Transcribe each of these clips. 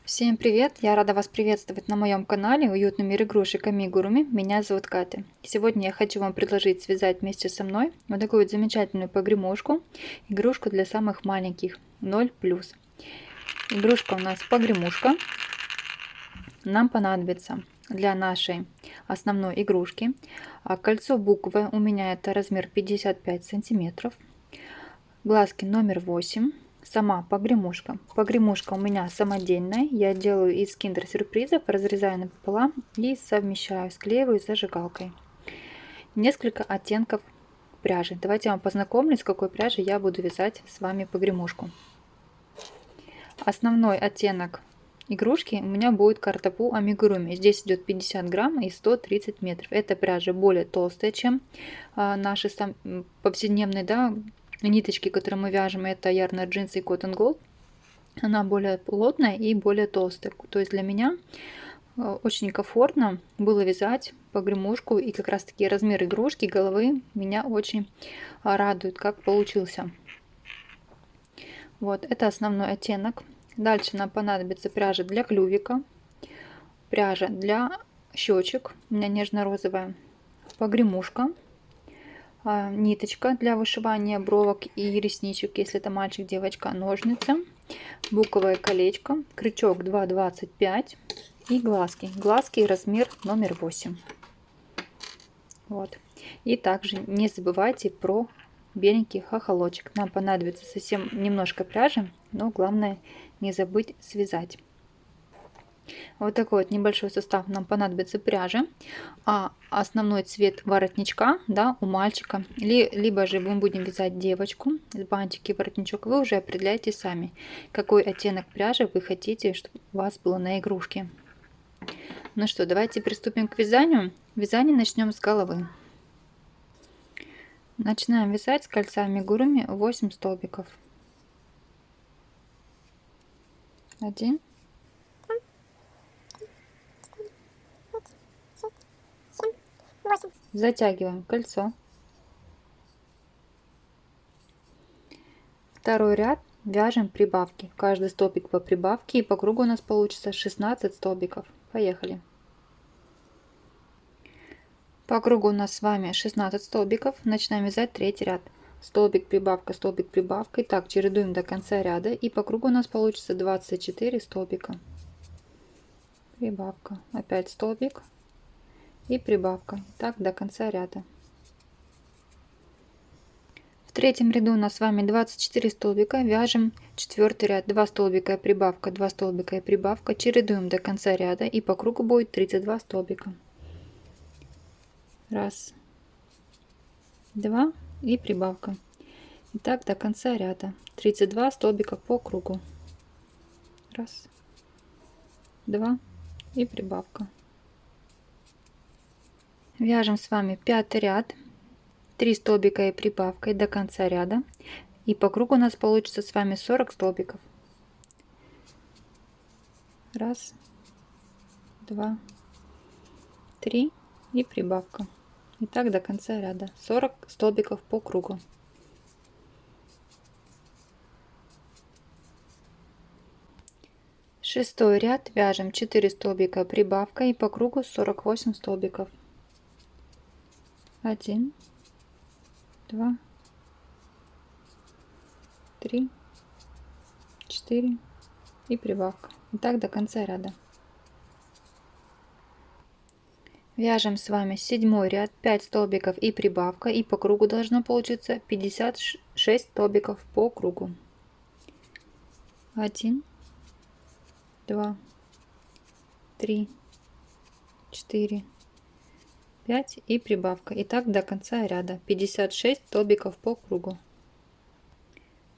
Всем привет! Я рада вас приветствовать на моем канале «Уютный мир игрушек Амигуруми». Меня зовут Катя. Сегодня я хочу вам предложить связать вместе со мной вот такую вот замечательную погремушку. Игрушку для самых маленьких 0+. Игрушка у нас погремушка. Нам понадобится для нашей основной игрушки кольцо буквы. У меня это размер 55 сантиметров. Глазки номер 8. Сама погремушка. Погремушка у меня самодельная. Я делаю из киндер-сюрпризов, разрезаю напополам и совмещаю, склеиваю зажигалкой. Несколько оттенков пряжи. Давайте я вам познакомлюсь, с какой пряжи я буду вязать с вами погремушку. Основной оттенок игрушки у меня будет картопу амигуруми. Здесь идет 50 грамм и 130 метров. Эта пряжа более толстая, чем наши повседневные, ниточки, которые мы вяжем. Это Yarn Jeans и Cotton Gold. Она более плотная и более толстая. То есть для меня очень комфортно было вязать погремушку. И как раз таки размер игрушки, головы меня очень радует, как получился. Вот, это основной оттенок. Дальше нам понадобится пряжа для клювика, пряжа для щечек, у меня нежно-розовая, погремушка, ниточка для вышивания бровок и ресничек, если это мальчик, девочка, ножницы, буковое колечко, крючок 2,25 и глазки. Глазки размер номер 8. Вот. И также не забывайте про беленький хохолочек. Нам понадобится совсем немножко пряжи, но главное не забыть связать. Вот такой вот небольшой состав нам понадобится пряжи. А основной цвет воротничка, у мальчика, либо же мы будем вязать девочку с бантики, воротничок, вы уже определяете сами, какой оттенок пряжи вы хотите, чтобы у вас было на игрушке. Ну что, давайте приступим к вязанию. Вязание начнем с головы. Начинаем вязать с кольца амигуруми 8 столбиков. 1, 8. Затягиваем кольцо. Второй ряд вяжем прибавки. Каждый столбик по прибавке, и по кругу у нас получится 16 столбиков. Поехали. По кругу у нас с вами 16 столбиков. Начинаем вязать третий ряд. Столбик, прибавка, столбик, прибавка. И так чередуем до конца ряда. И по кругу у нас получится 24 столбика. Прибавка. Опять столбик и прибавка. Так до конца ряда. В третьем ряду у нас с вами 24 столбика. Вяжем четвертый ряд. 2 столбика и прибавка, 2 столбика и прибавка. Чередуем до конца ряда. И по кругу будет 32 столбика. Раз, 2 и прибавка. И так до конца ряда. 32 столбика по кругу. Раз, 2 и прибавка. Вяжем с вами пятый ряд. 3 столбика и прибавкой до конца ряда. И по кругу у нас получится с вами 40 столбиков. Раз, 2, 3 и прибавка. И так до конца ряда. 40 столбиков по кругу. Шестой ряд вяжем 4 столбика прибавка и по кругу 48 столбиков. 1, 2, 3, 4 и прибавка. И так до конца ряда. Вяжем с вами седьмой ряд, 5 столбиков и прибавка, и по кругу должно получиться 56 столбиков по кругу. 1, 2, 3, 4, 5 и прибавка. И так до конца ряда. 56 столбиков по кругу.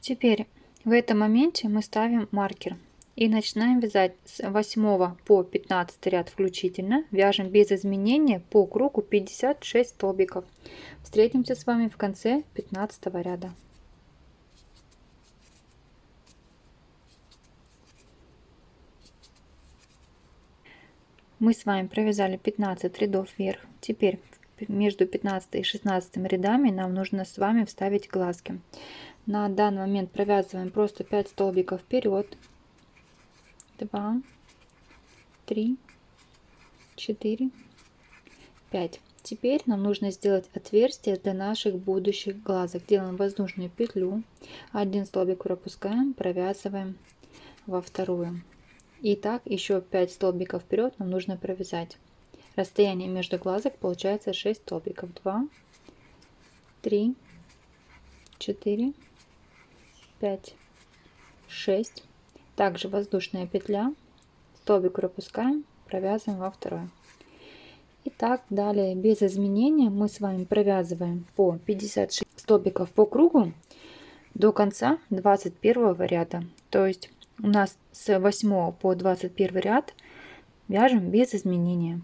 Теперь в этом моменте мы ставим маркер. И начинаем вязать с 8 по 15 ряд включительно. Вяжем без изменения по кругу 56 столбиков. Встретимся с вами в конце 15 ряда. Мы с вами провязали 15 рядов вверх. Теперь между 15 и 16 рядами нам нужно с вами вставить глазки. На данный момент провязываем просто 5 столбиков вперед. 2, 3, 4, 5. Теперь нам нужно сделать отверстие для наших будущих глазок. Делаем воздушную петлю, один столбик пропускаем, провязываем во вторую. И так еще 5 столбиков вперед нам нужно провязать. Расстояние между глазок получается 6 столбиков. 2, 3, 4, 5, 6. Также воздушная петля, столбик пропускаем, провязываем во второй. И так далее без изменения мы с вами провязываем по 56 столбиков по кругу до конца 21 ряда. То есть у нас с 8 по 21 ряд вяжем без изменения.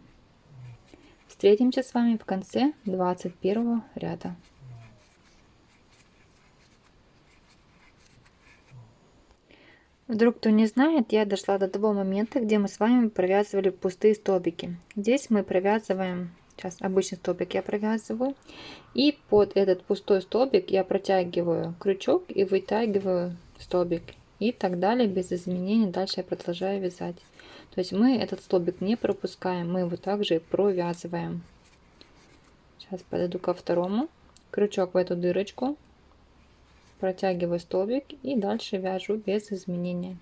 Встретимся с вами в конце 21 ряда. Вдруг кто не знает, я дошла до того момента, где мы с вами провязывали пустые столбики. Здесь мы провязываем, сейчас обычный столбик я провязываю, и под этот пустой столбик я протягиваю крючок и вытягиваю столбик. И так далее без изменений дальше я продолжаю вязать. То есть мы этот столбик не пропускаем, мы его также провязываем. Сейчас подойду ко второму, крючок в эту дырочку, протягиваю столбик и дальше вяжу без изменения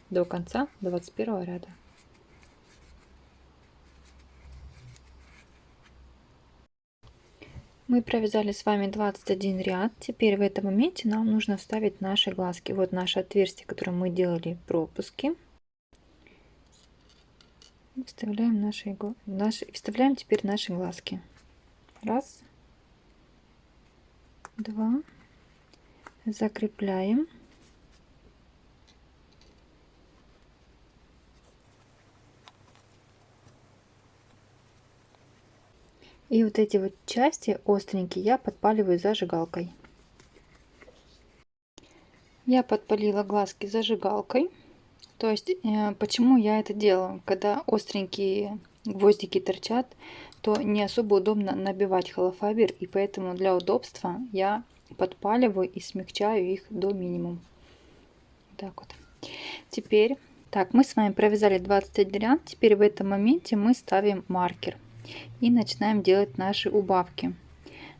до конца 21 ряда. Мы провязали с вами 21 ряд. Теперь в этом моменте нам нужно вставить наши глазки. Вот наше отверстие, которое мы делали пропуски. Вставляем вставляем теперь наши глазки. Раз, два. Закрепляем. И вот эти вот части остренькие я подпаливаю зажигалкой. Я подпалила глазки зажигалкой. То есть, почему я это делаю? Когда остренькие гвоздики торчат, то не особо удобно набивать холофайбер, и поэтому для удобства я подпаливаю и смягчаю их до минимума. Так вот. Теперь, так, мы с вами провязали 21 ряд. Теперь в этом моменте мы ставим маркер и начинаем делать наши убавки.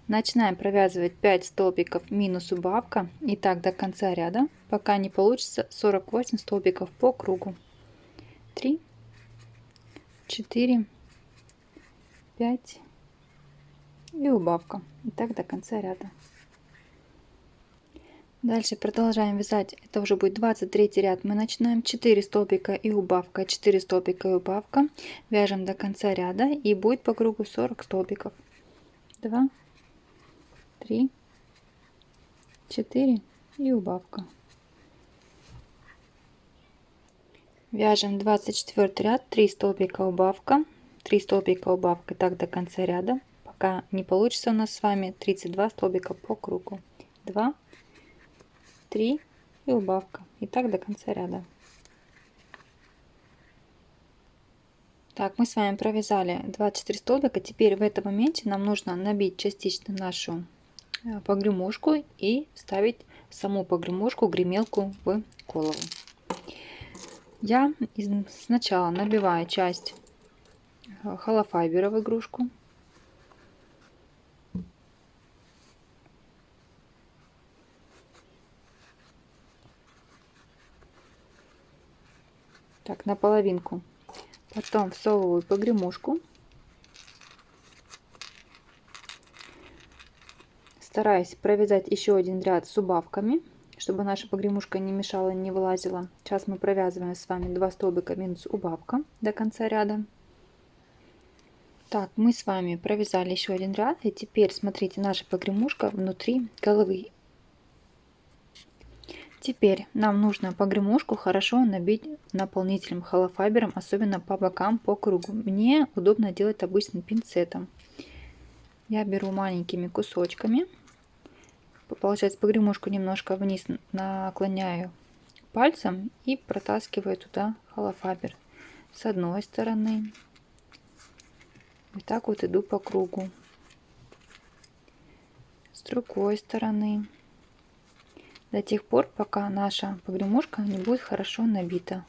Начинаем провязывать 5 столбиков минус убавка, и так до конца ряда, пока не получится 48 столбиков по кругу. 3, 4, 5 и убавка. И так до конца ряда. Дальше продолжаем вязать. Это уже будет 23 ряд. Мы начинаем 4 столбика и убавка, 4 столбика и убавка. Вяжем до конца ряда и будет по кругу 40 столбиков. 2, 3, 4 и убавка. Вяжем 24 ряд, 3 столбика убавка, 3 столбика убавка, так до конца ряда, пока не получится у нас с вами 32 столбика по кругу. 2, 3 и убавка, и так до конца ряда. Так, мы с вами провязали 24 столбика. Теперь в этом моменте нам нужно набить частично нашу погремушку и вставить саму погремушку, гремелку в голову. Я сначала набиваю часть холофайбера в игрушку. Так, на половинку. Потом всовываю погремушку. Стараюсь провязать еще один ряд с убавками, чтобы наша погремушка не мешала, не вылазила. Сейчас мы провязываем с вами 2 столбика минус убавка до конца ряда. Так, мы с вами провязали еще один ряд, и теперь смотрите, наша погремушка внутри головы. Теперь нам нужно погремушку хорошо набить наполнителем холофайбером, особенно по бокам, по кругу. Мне удобно делать обычным пинцетом. Я беру маленькими кусочками. Получается, погремушку немножко вниз наклоняю пальцем и протаскиваю туда холофайбер. С одной стороны. И так вот иду по кругу. С другой стороны. До тех пор, пока наша погремушка не будет хорошо набита.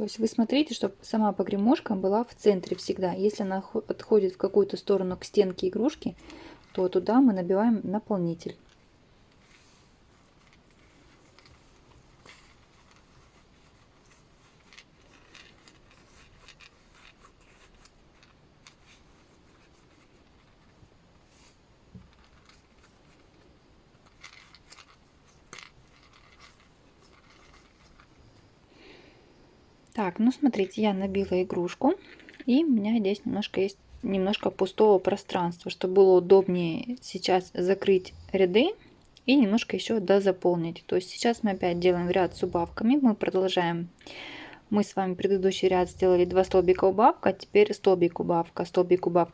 есть вы смотрите, чтобы сама погремушка была в центре всегда. Если она отходит в какую-то сторону к стенке игрушки, то туда мы набиваем наполнитель. Так, ну смотрите, я набила игрушку, и у меня здесь немножко есть пустого пространства, чтобы было удобнее сейчас закрыть ряды и немножко еще дозаполнить. То есть сейчас мы опять делаем ряд с убавками, мы продолжаем. Мы с вами предыдущий ряд сделали 2 столбика убавка, а теперь столбик убавка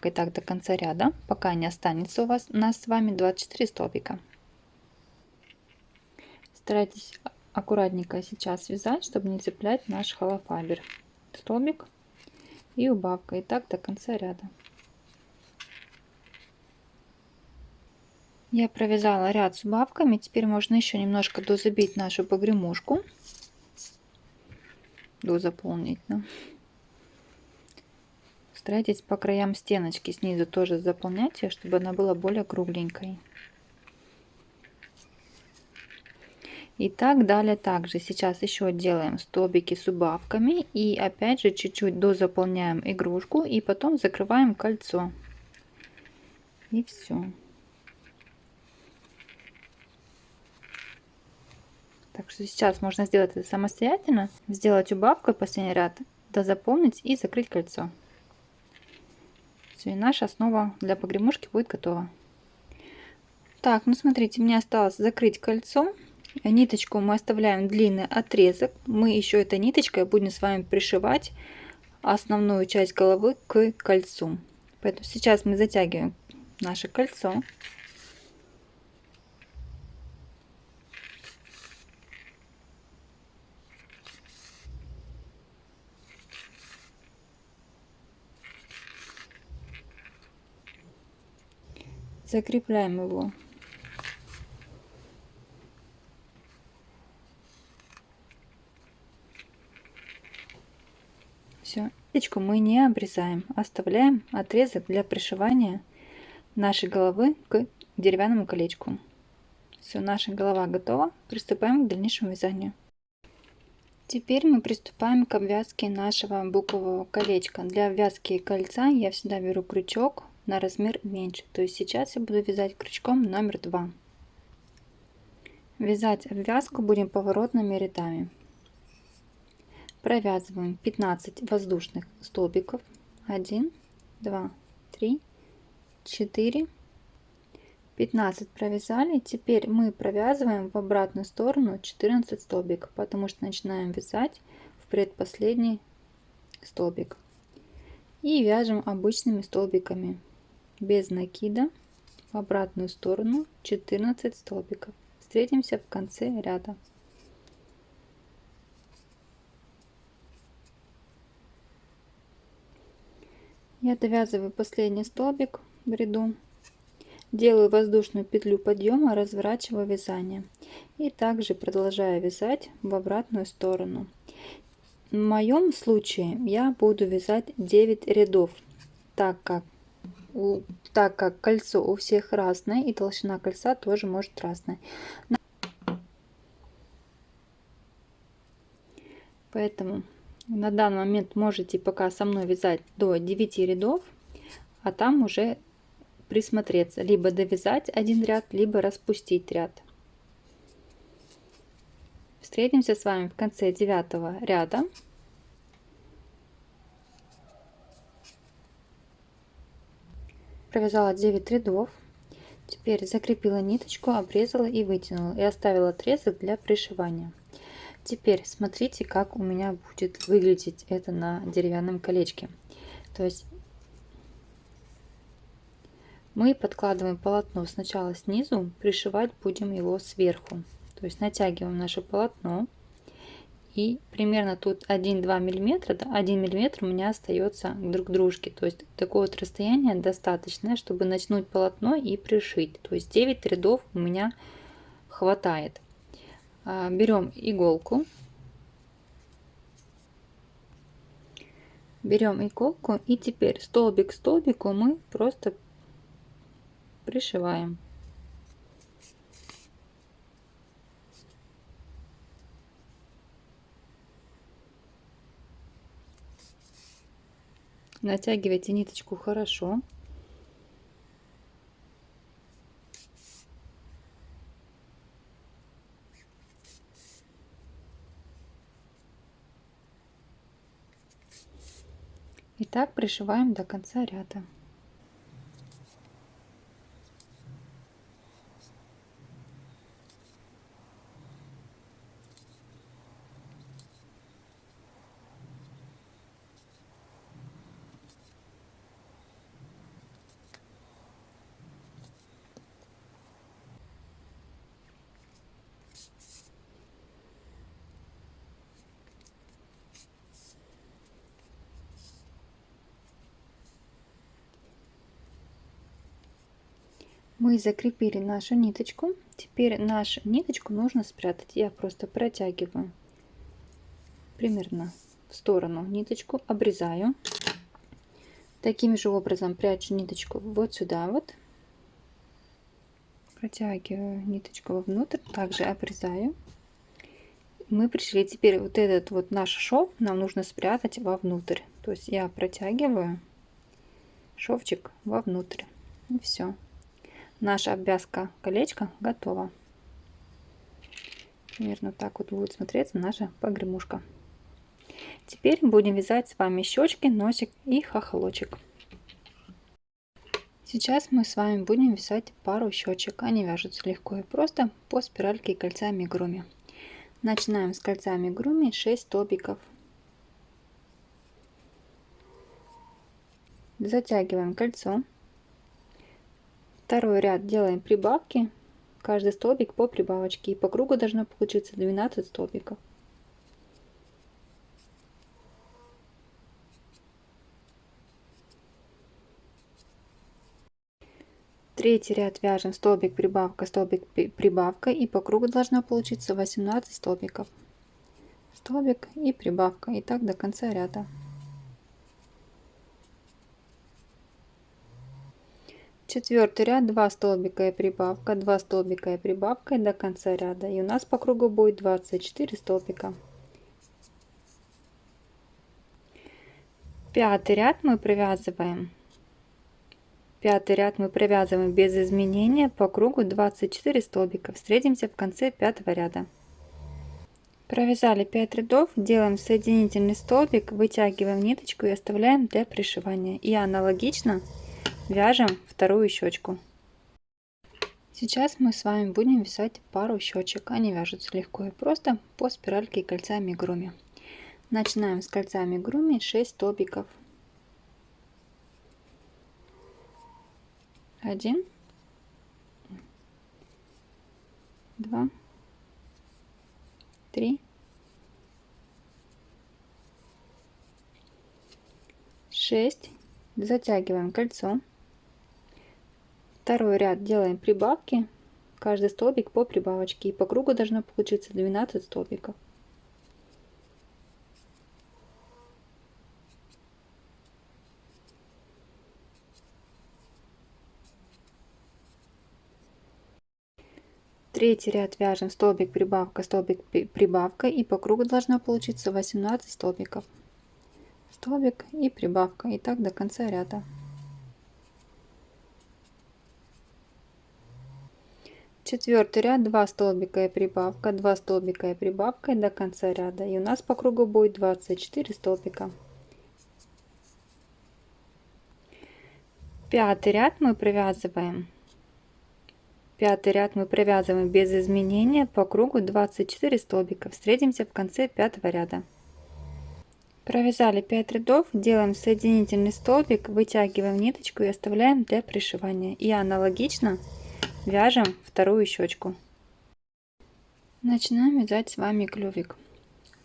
и так до конца ряда, пока не останется у нас с вами 24 столбика. Старайтесь аккуратненько сейчас связать, чтобы не цеплять наш холофайбер. Столбик и убавка, и так до конца ряда. Я провязала ряд с убавками, теперь можно еще немножко дозабить нашу погремушку, дозаполнить. Да? Старайтесь по краям стеночки снизу тоже заполнять ее, чтобы она была более кругленькой. И так далее. Также сейчас еще делаем столбики с убавками и опять же чуть-чуть дозаполняем игрушку и потом закрываем кольцо. И все. Так что сейчас можно сделать это самостоятельно, сделать убавку последний ряд, дозаполнить и закрыть кольцо. Все, и наша основа для погремушки будет готова. Так, ну смотрите, мне осталось закрыть кольцо. Ниточку мы оставляем длинный отрезок. Мы еще этой ниточкой будем с вами пришивать основную часть головы к кольцу. Поэтому сейчас мы затягиваем наше кольцо. Закрепляем его. Все, ниточку мы не обрезаем, оставляем отрезок для пришивания нашей головы к деревянному колечку. Все, наша голова готова. Приступаем к дальнейшему вязанию. Теперь мы приступаем к обвязке нашего букового колечка. Для обвязки кольца я всегда беру крючок на размер меньше. То есть сейчас я буду вязать крючком номер 2. Вязать обвязку будем поворотными рядами. Провязываем 15 воздушных столбиков. 1, 2, 3, 4, 15 провязали. Теперь мы провязываем в обратную сторону 14 столбиков, потому что начинаем вязать в предпоследний столбик. И вяжем обычными столбиками без накида в обратную сторону 14 столбиков. Встретимся в конце ряда. Я довязываю последний столбик в ряду, делаю воздушную петлю подъема, разворачиваю вязание и также продолжаю вязать в обратную сторону. В моем случае я буду вязать 9 рядов, так как кольцо у всех разное и толщина кольца тоже может разная. Поэтому на данный момент можете пока со мной вязать до 9 рядов, а там уже присмотреться, либо довязать один ряд, либо распустить ряд. Встретимся с вами в конце 9 ряда. Провязала 9 рядов. Теперь закрепила ниточку, обрезала и вытянула, и оставила отрезок для пришивания. Теперь смотрите, как у меня будет выглядеть это на деревянном колечке. То есть мы подкладываем полотно сначала снизу, пришивать будем его сверху. То есть натягиваем наше полотно, и примерно тут 1-2 миллиметра, 1 миллиметр у меня остается друг к дружке. То есть такое вот расстояние достаточное, чтобы начнуть полотно и пришить. То есть 9 рядов у меня хватает. Берем иголку Берем иголку и теперь столбик к столбику мы просто пришиваем. Натягивайте ниточку хорошо. И так пришиваем до конца ряда. Мы закрепили нашу ниточку. Теперь нашу ниточку нужно спрятать. Я просто протягиваю примерно в сторону ниточку, обрезаю. Таким же образом прячу ниточку вот сюда вот. Протягиваю ниточку вовнутрь, также обрезаю. Мы пришли. Теперь вот этот вот наш шов нам нужно спрятать вовнутрь. То есть я протягиваю шовчик вовнутрь. И все. Наша обвязка колечко готова. Примерно так вот будет смотреться наша погремушка. Теперь будем вязать с вами щечки, носик и хохолочек. Сейчас мы с вами будем вязать пару щечек. Они вяжутся легко и просто по спиральке и кольца амигуруми. Начинаем с кольца амигуруми 6 столбиков. Затягиваем кольцо. Второй ряд делаем прибавки. Каждый столбик по прибавочке. И по кругу должно получиться 12 столбиков. Третий ряд вяжем столбик прибавка, столбик прибавка, и по кругу должно получиться 18 столбиков. Столбик и прибавка, и так до конца ряда. Четвертый ряд 2 столбика и прибавка, 2 столбика и прибавка, и до конца ряда. И у нас по кругу будет 24 столбика. Пятый ряд мы провязываем. Пятый ряд мы провязываем без изменения по кругу 24 столбика. Встретимся в конце пятого ряда. Провязали 5 рядов, делаем соединительный столбик, вытягиваем ниточку и оставляем для пришивания. И аналогично вяжем вторую щечку. Сейчас мы с вами будем вязать пару щечек. Они вяжутся легко и просто по спиральке и кольца амигуруми. Начинаем с кольца амигуруми 6 столбиков. 1, 2, 3, 6. Затягиваем кольцо. Второй ряд делаем прибавки. Каждый столбик по прибавочке. И по кругу должно получиться 12 столбиков. Третий ряд вяжем столбик прибавка, столбик прибавка, и по кругу должно получиться 18 столбиков. Столбик и прибавка, и так до конца ряда. Четвертый ряд 2 столбика и прибавка, 2 столбика и прибавка, и до конца ряда. И у нас по кругу будет 24 столбика. Пятый ряд мы провязываем. Пятый ряд мы провязываем без изменения по кругу 24 столбика. Встретимся в конце пятого ряда. Провязали 5 рядов, делаем соединительный столбик, вытягиваем ниточку и оставляем для пришивания. И аналогично вяжем вторую щечку. Начинаем вязать с вами клювик.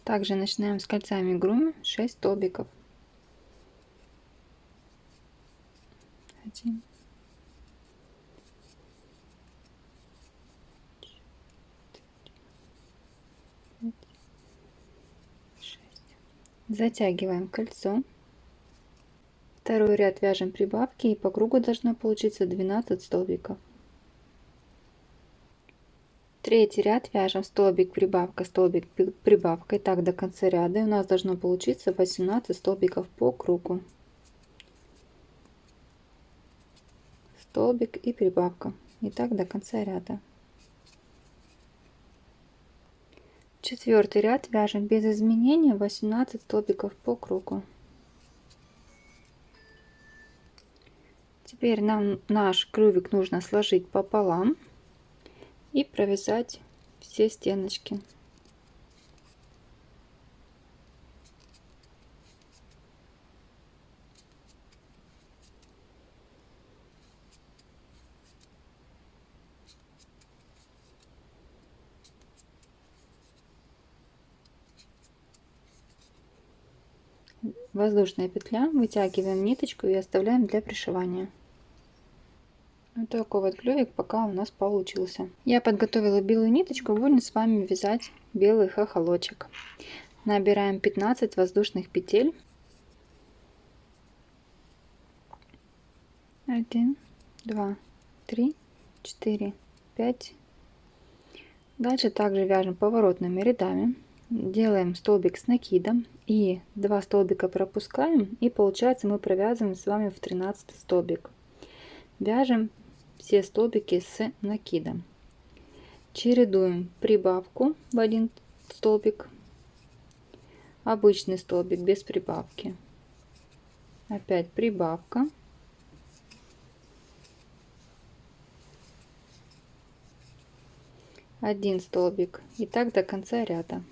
Также начинаем с кольца амигуруми 6 столбиков. 1, 6. Затягиваем кольцо. Второй ряд вяжем прибавки, и по кругу должно получиться 12 столбиков. Третий ряд вяжем столбик прибавка, столбик прибавка, и так до конца ряда, и у нас должно получиться 18 столбиков по кругу. Столбик и прибавка, и так до конца ряда. Четвертый ряд вяжем без изменений 18 столбиков по кругу. Теперь нам наш клювик нужно сложить пополам и провязать все стеночки. Воздушная петля, вытягиваем ниточку и оставляем для пришивания. Вот такой вот клювик пока у нас получился. Я подготовила белую ниточку, будем с вами вязать белый хохолочек. Набираем 15 воздушных петель. 1, 2, 3, 4, 5. Дальше также вяжем поворотными рядами. Делаем столбик с накидом и 2 столбика пропускаем, и получается мы провязываем с вами в 13 столбик. Вяжем все столбики с накидом. Чередуем прибавку в 1 столбик, обычный столбик без прибавки, опять прибавка, один столбик, и так до конца ряда.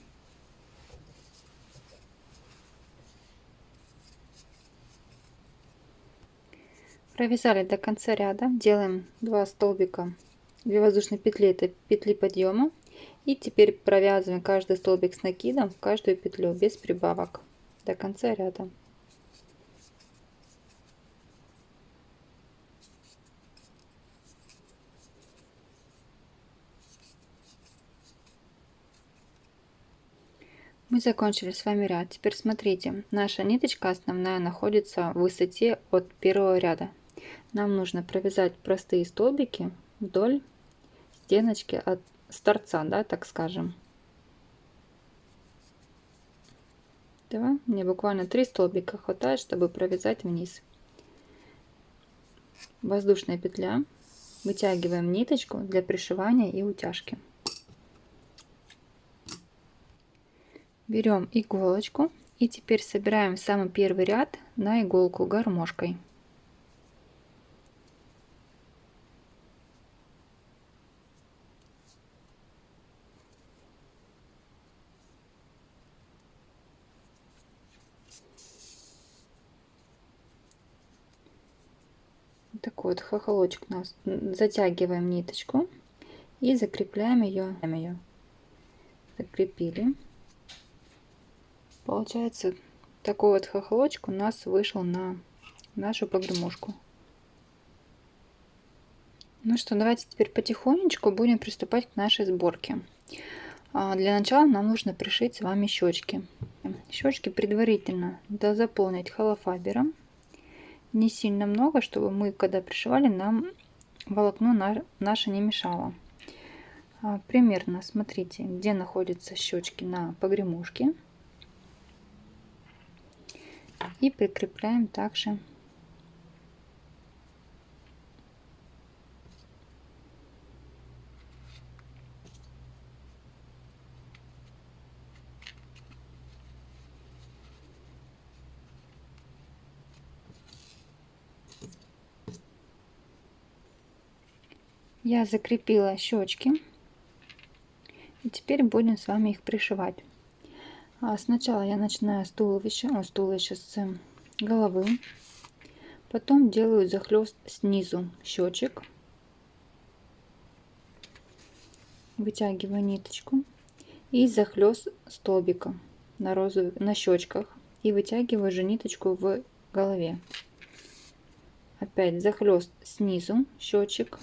Провязали до конца ряда, делаем 2 столбика, 2 воздушные петли, это петли подъема, и теперь провязываем каждый столбик с накидом в каждую петлю без прибавок до конца ряда. Мы закончили с вами ряд. Теперь смотрите, наша ниточка основная находится в высоте от первого ряда. Нам нужно провязать простые столбики вдоль стеночки от торца, да, так скажем. Давай, мне буквально 3 столбика хватает, чтобы провязать вниз. Воздушная петля, вытягиваем ниточку для пришивания и утяжки. Берем иголочку и теперь собираем самый первый ряд на иголку гармошкой. Такой вот хохолочек у нас. Затягиваем ниточку и закрепляем ее. Закрепили. Получается, такой вот хохолочек у нас вышел на нашу погремушку. Ну что, давайте теперь потихонечку будем приступать к нашей сборке. Для начала нам нужно пришить с вами щечки. Щечки предварительно заполнить холофабером. Не сильно много, чтобы мы, когда пришивали, нам волокно наше не мешало. Примерно смотрите, где находятся щечки на погремушке. И прикрепляем также я закрепила щечки, и теперь будем с вами их пришивать. Сначала я начинаю с туловища, с головы, потом делаю захлест снизу щечек, вытягиваю ниточку и захлест столбика на щечках, и вытягиваю же ниточку в голове. Опять захлест снизу щечек,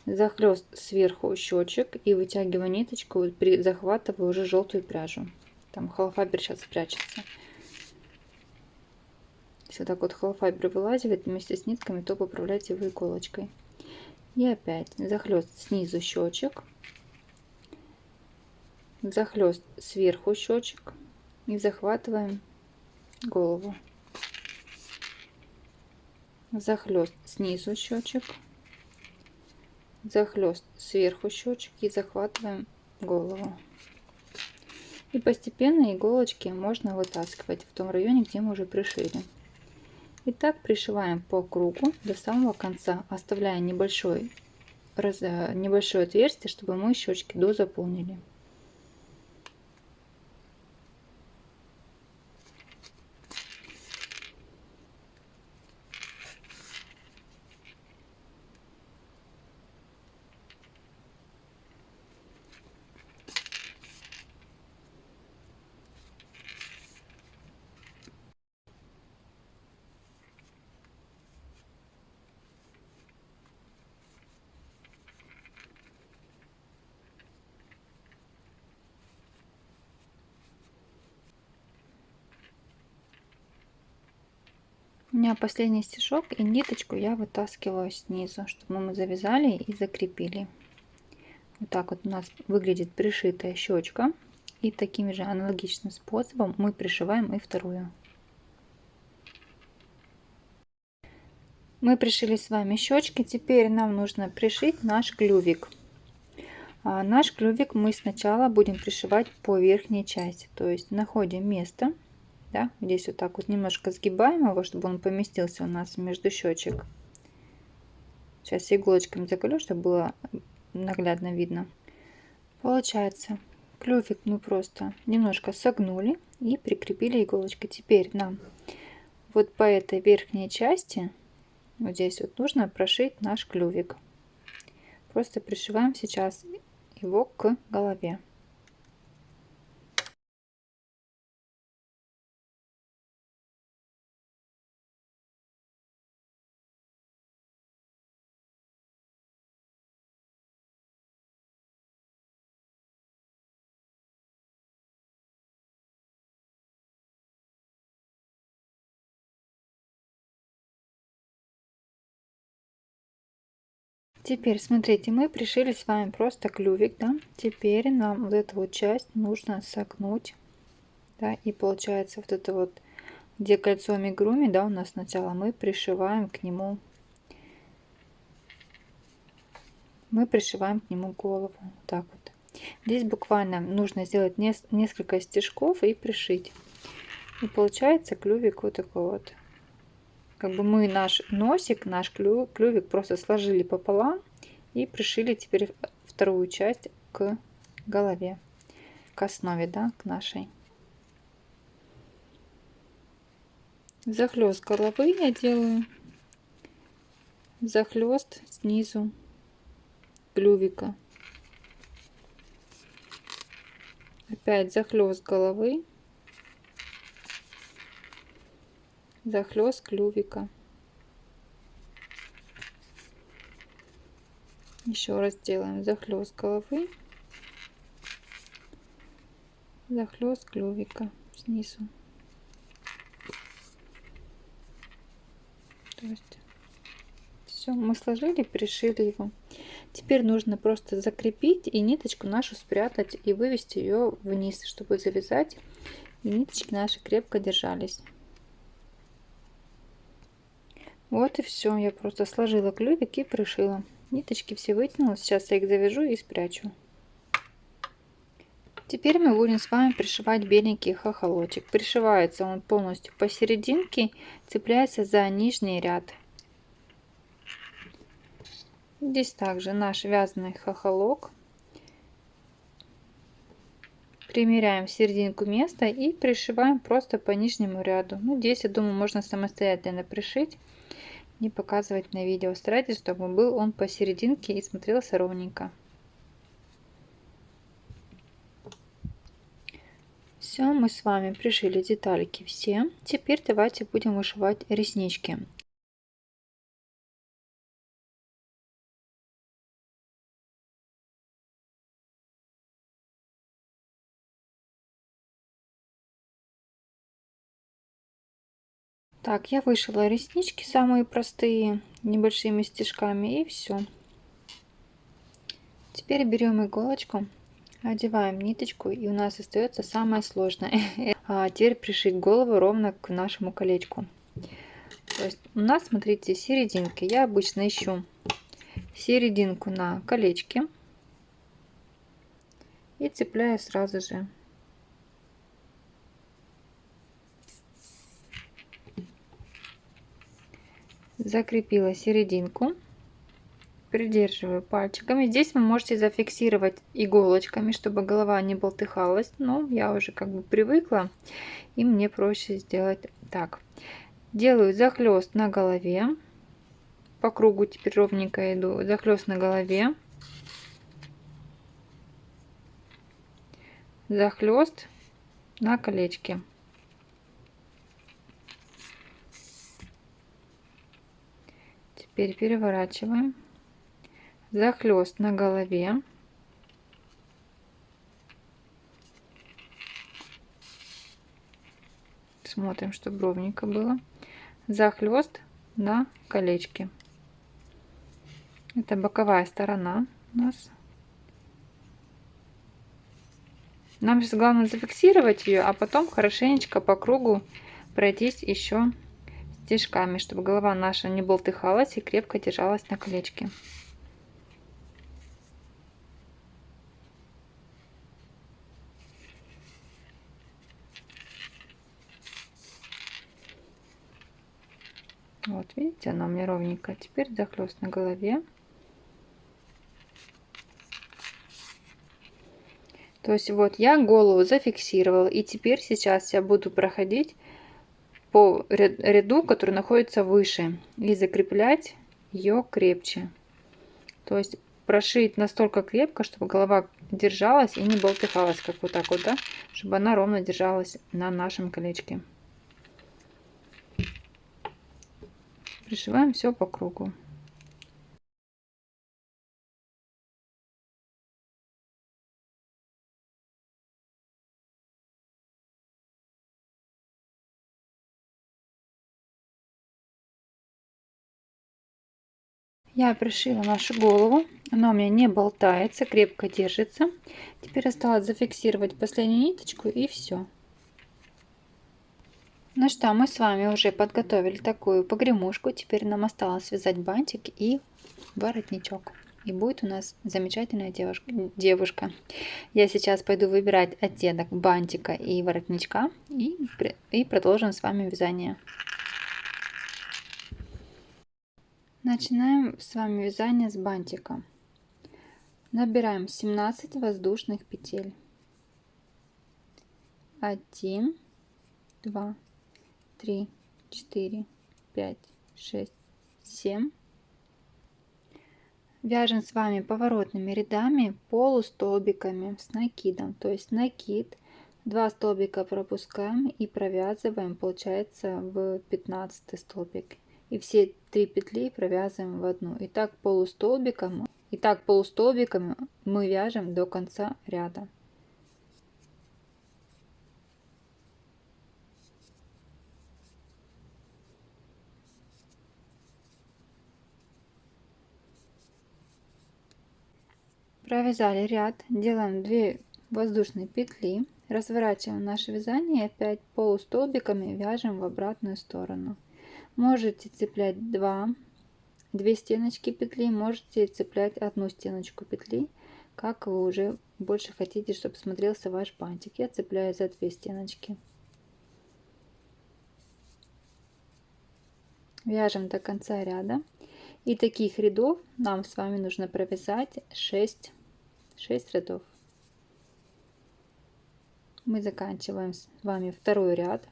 захлест сверху щечек, и вытягиваю ниточку, захватываю уже желтую пряжу. Там холофабер сейчас спрячется. Если вот так вот холофайбер вылазит вместе с нитками, то поправляйте его иголочкой. И опять захлест снизу щечек, захлест сверху щечек и захватываем голову. Захлест снизу щечек, захлест сверху щечек и захватываем голову. И постепенно иголочки можно вытаскивать в том районе, где мы уже пришили. И так пришиваем по кругу до самого конца, оставляя небольшое отверстие, чтобы мы щечки дозаполнили. У меня последний стежок, и ниточку я вытаскиваю снизу, чтобы мы завязали и закрепили. Вот так вот у нас выглядит пришитая щечка. И таким же аналогичным способом мы пришиваем и вторую. Мы пришили с вами щечки, теперь нам нужно пришить наш клювик. Наш клювик мы сначала будем пришивать по верхней части, то есть находим место. Да, здесь вот так вот немножко сгибаем его, чтобы он поместился у нас между щечек. Сейчас иголочками заколю, чтобы было наглядно видно. Получается, клювик мы просто немножко согнули и прикрепили иголочкой. Теперь нам вот по этой верхней части, вот здесь вот нужно прошить наш клювик. Просто пришиваем сейчас его к голове. Теперь смотрите, мы пришили с вами просто клювик, да? Теперь нам вот эту вот часть нужно согнуть, да? И получается вот это вот, где кольцо амигуруми, да, у нас сначала мы пришиваем к нему, голову, вот так вот. Здесь буквально нужно сделать несколько стежков и пришить. И получается клювик вот такой вот. Как бы мы наш носик, наш клювик просто сложили пополам и пришили теперь вторую часть к голове, к основе, да, к нашей. Захлест головы я делаю, захлест снизу клювика, опять захлест головы, захлест клювика. Еще раз делаем захлест головы, захлест клювика снизу. То есть все, мы сложили, пришили его. Теперь нужно просто закрепить и ниточку нашу спрятать и вывести ее вниз, чтобы завязать, и ниточки наши крепко держались. Вот и все, я просто сложила клювик и пришила. Ниточки все вытянула, сейчас я их завяжу и спрячу. Теперь мы будем с вами пришивать беленький хохолочек. Пришивается он полностью посерединке, цепляется за нижний ряд. Здесь также наш вязаный хохолок. Примеряем в серединку места и пришиваем просто по нижнему ряду. Ну, здесь, я думаю, можно самостоятельно пришить, не показывать на видео. Старайтесь, чтобы был он посерединке и смотрелся ровненько. Все, мы с вами пришили детальки все. Теперь давайте будем вышивать реснички. Так, я вышила реснички самые простые, небольшими стежками, и все. Теперь берем иголочку, одеваем ниточку, и у нас остается самое сложное. А теперь пришить голову ровно к нашему колечку. То есть у нас, смотрите, серединки. Я обычно ищу серединку на колечке и цепляю сразу же. Закрепила серединку, придерживаю пальчиками. Здесь вы можете зафиксировать иголочками, чтобы голова не болтыхалась, но я уже как бы привыкла, и мне проще сделать так. Делаю захлест на голове, по кругу теперь ровненько иду, захлест на голове, захлест на колечке. Теперь переворачиваем, захлест на голове, смотрим, чтобы ровненько было, захлест на колечке. Это боковая сторона у нас. Нам сейчас главное зафиксировать ее, а потом хорошенечко по кругу пройтись еще стежками, чтобы голова наша не болтыхалась и крепко держалась на колечке. Вот, видите, она у меня ровненько. Теперь захлест на голове. То есть вот я голову зафиксировала, и теперь сейчас я буду проходить по ряду, который находится выше, и закреплять ее крепче. То есть прошить настолько крепко, чтобы голова держалась и не болтыхалась, как вот так вот, да, чтобы она ровно держалась на нашем колечке. Пришиваем все по кругу. Я пришила нашу голову, она у меня не болтается, крепко держится. Теперь осталось зафиксировать последнюю ниточку, и все. Ну что, мы с вами уже подготовили такую погремушку. Теперь нам осталось связать бантик и воротничок. И будет у нас замечательная девушка. Я сейчас пойду выбирать оттенок бантика и воротничка, и продолжим с вами вязание. Начинаем с вами вязание с бантика. Набираем 17 воздушных петель. 1, 2, 3, 4, 5, 6, 7. Вяжем с вами поворотными рядами полустолбиками с накидом. То есть накид, 2 столбика пропускаем и провязываем, получается, в 15 столбик. И все 3 петли провязываем в одну. И так полустолбиком, полустолбиками мы вяжем до конца ряда. Провязали ряд, делаем 2 воздушные петли, разворачиваем наше вязание и опять полустолбиками вяжем в обратную сторону. Можете цеплять 2 стеночки петли, можете цеплять 1 стеночку петли, как вы уже больше хотите, чтобы смотрелся ваш бантик. Я цепляю за 2 стеночки. Вяжем до конца ряда. И таких рядов нам с вами нужно провязать 6 рядов. Мы заканчиваем с вами второй ряд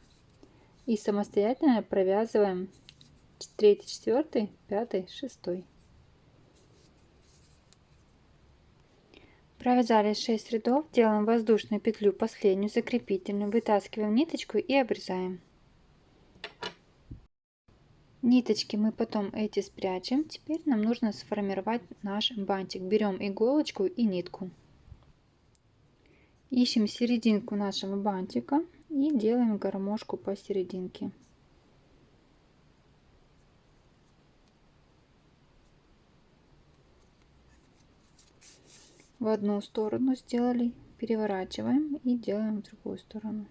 и самостоятельно провязываем 3, 4, 5, 6. Провязали 6 рядов, делаем воздушную петлю последнюю, закрепительную, вытаскиваем ниточку и обрезаем. Ниточки мы потом эти спрячем. Теперь нам нужно сформировать наш бантик. Берем иголочку и нитку. Ищем серединку нашего бантика и делаем гармошку посерединке. В одну сторону сделали, переворачиваем и делаем в другую сторону.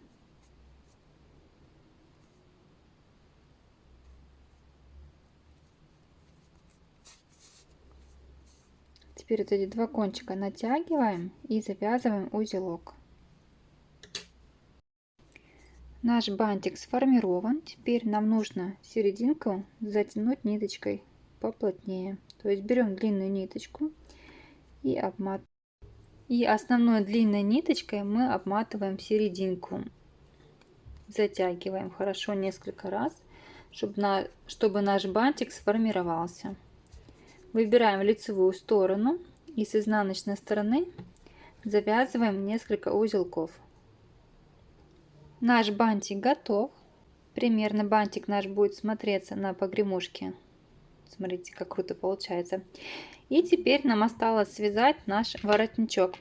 Теперь вот эти два кончика натягиваем и завязываем узелок. Наш бантик сформирован. Теперь нам нужно серединку затянуть ниточкой поплотнее. То есть берем длинную ниточку и обматываем. И основной длинной ниточкой мы обматываем серединку. Затягиваем хорошо несколько раз, чтобы наш бантик сформировался. Выбираем лицевую сторону и с изнаночной стороны завязываем несколько узелков. Наш бантик готов. Примерно бантик наш будет смотреться на погремушке. Смотрите, как круто получается. И теперь нам осталось связать наш воротничок.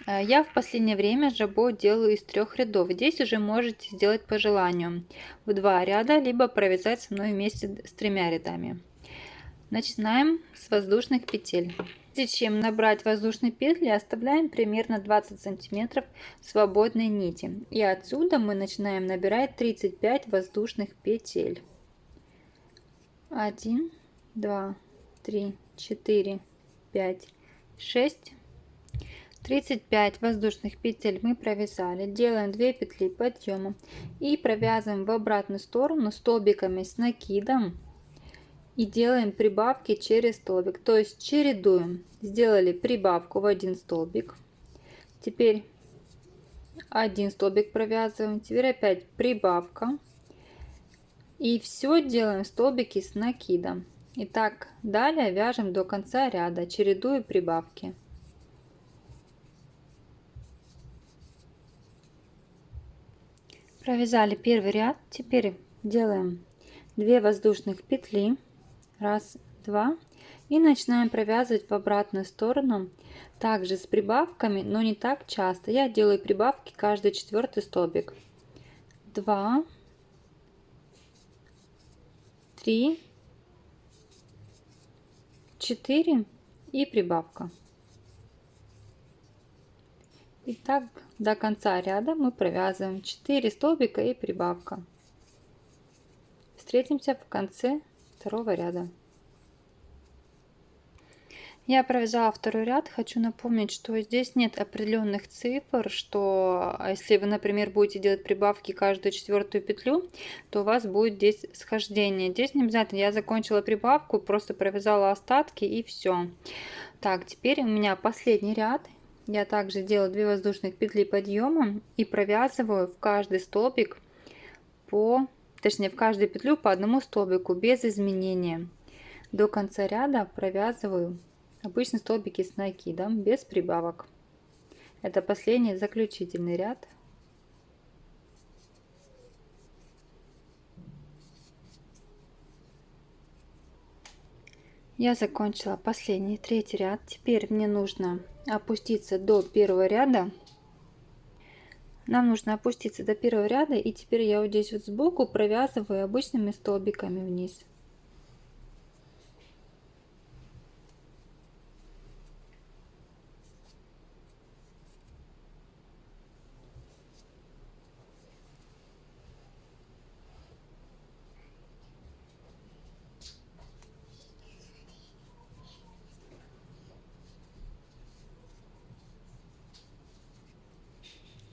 Я в последнее время жабо делаю из 3 рядов. Здесь уже можете сделать по желанию в 2 ряда, либо провязать со мной вместе с 3 рядами. Начинаем с воздушных петель. Прежде чем набрать воздушные петли, оставляем примерно 20 сантиметров свободной нити. И отсюда мы начинаем набирать 35 воздушных петель. 1, 2, 3, 4, 5, 6. 35 воздушных петель мы провязали. Делаем 2 петли подъема и провязываем в обратную сторону столбиками с накидом. И делаем прибавки через столбик, то есть чередуем. Сделали прибавку в один столбик, теперь один столбик провязываем, теперь опять прибавка, и все делаем столбики с накидом. И так далее вяжем до конца ряда, чередуя прибавки. Провязали первый ряд, теперь делаем 2 воздушных петли, 1, 2, и начинаем провязывать в обратную сторону, также с прибавками, но не так часто. Я делаю прибавки каждый 4-й столбик. 2, 3, 4 и прибавка. И так до конца ряда мы провязываем 4 столбика и прибавка. Встретимся в конце второго ряда. Я провязала второй ряд. Хочу напомнить, что здесь нет определенных цифр, что если вы, например, будете делать прибавки каждую 4-ю петлю, то у вас будет здесь схождение. Здесь не обязательно. Я закончила прибавку, просто провязала остатки и все. Так, теперь у меня последний ряд. Я также делаю 2 воздушных петли подъема и провязываю в каждый столбик точнее в каждую петлю по одному столбику без изменения. До конца ряда провязываю обычные столбики с накидом без прибавок. Это последний заключительный ряд. Я закончила последний 3-й ряд. Теперь мне нужно опуститься до первого ряда. Нам нужно опуститься до первого ряда, и теперь я вот здесь вот сбоку провязываю обычными столбиками вниз.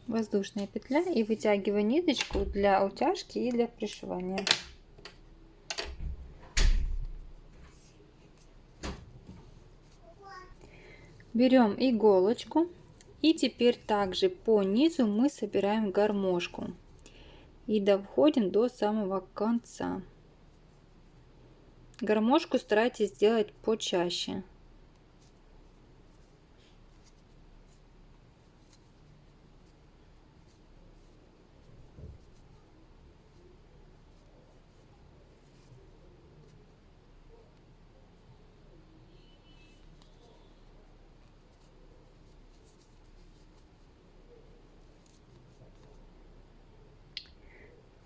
Воздушная петля и вытягиваю ниточку для утяжки и для пришивания. Берем иголочку и теперь также по низу мы собираем гармошку и доходим до самого конца. Гармошку старайтесь сделать почаще.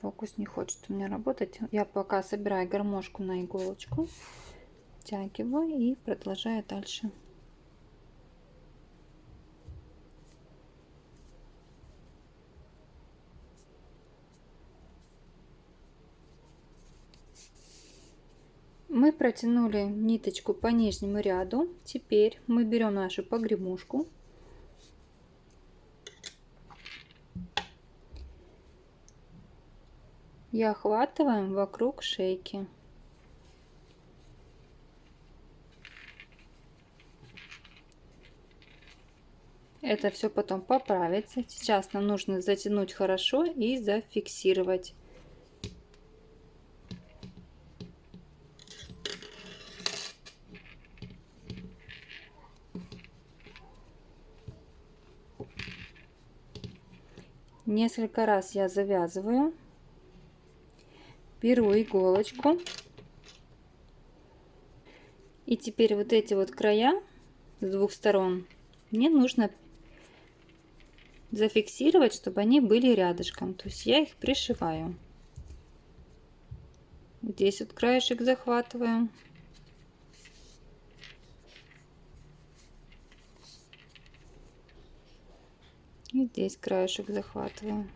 Фокус не хочет у меня работать. Я пока собираю гармошку на иголочку, втягиваю и продолжаю дальше. Мы протянули ниточку по нижнему ряду. Теперь мы берем нашу погремушку и охватываем вокруг шейки. Это все потом поправится. Сейчас нам нужно затянуть хорошо и зафиксировать. Несколько раз я завязываю, беру иголочку, и теперь вот эти вот края с двух сторон мне нужно зафиксировать, чтобы они были рядышком. То есть я их пришиваю. Здесь вот краешек захватываю. И здесь краешек захватываю.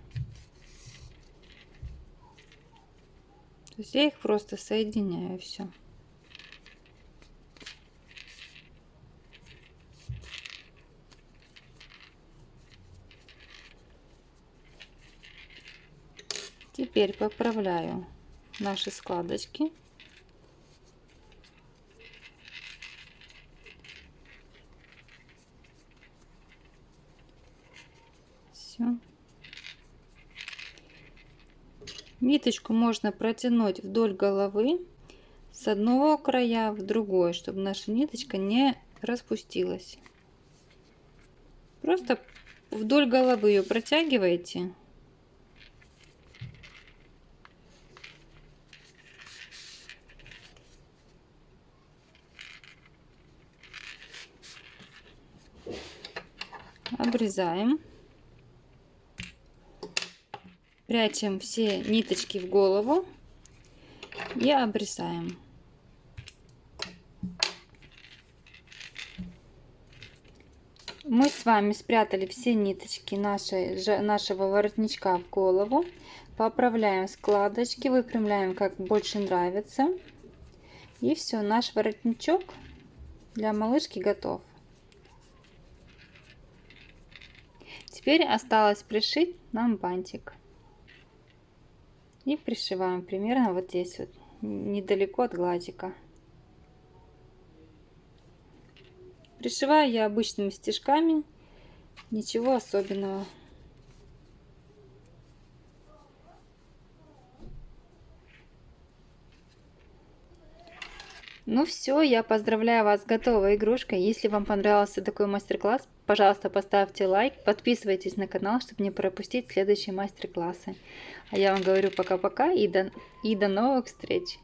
То есть я их просто соединяю, все. Теперь поправляю наши складочки. Все. Ниточку можно протянуть вдоль головы с одного края в другой, чтобы наша ниточка не распустилась. Просто вдоль головы ее протягиваете. Обрезаем. Прячем все ниточки в голову и обрезаем. Мы с вами спрятали все ниточки нашего воротничка в голову. Поправляем складочки, выпрямляем как больше нравится. И все, наш воротничок для малышки готов. Теперь осталось пришить нам бантик. И пришиваем примерно вот здесь вот, недалеко от глазика. Пришиваю я обычными стежками, ничего особенного. Ну все, я поздравляю вас с готовой игрушкой. Если вам понравился такой мастер-класс, пожалуйста, поставьте лайк, подписывайтесь на канал, чтобы не пропустить следующие мастер-классы. А я вам говорю пока-пока и до новых встреч!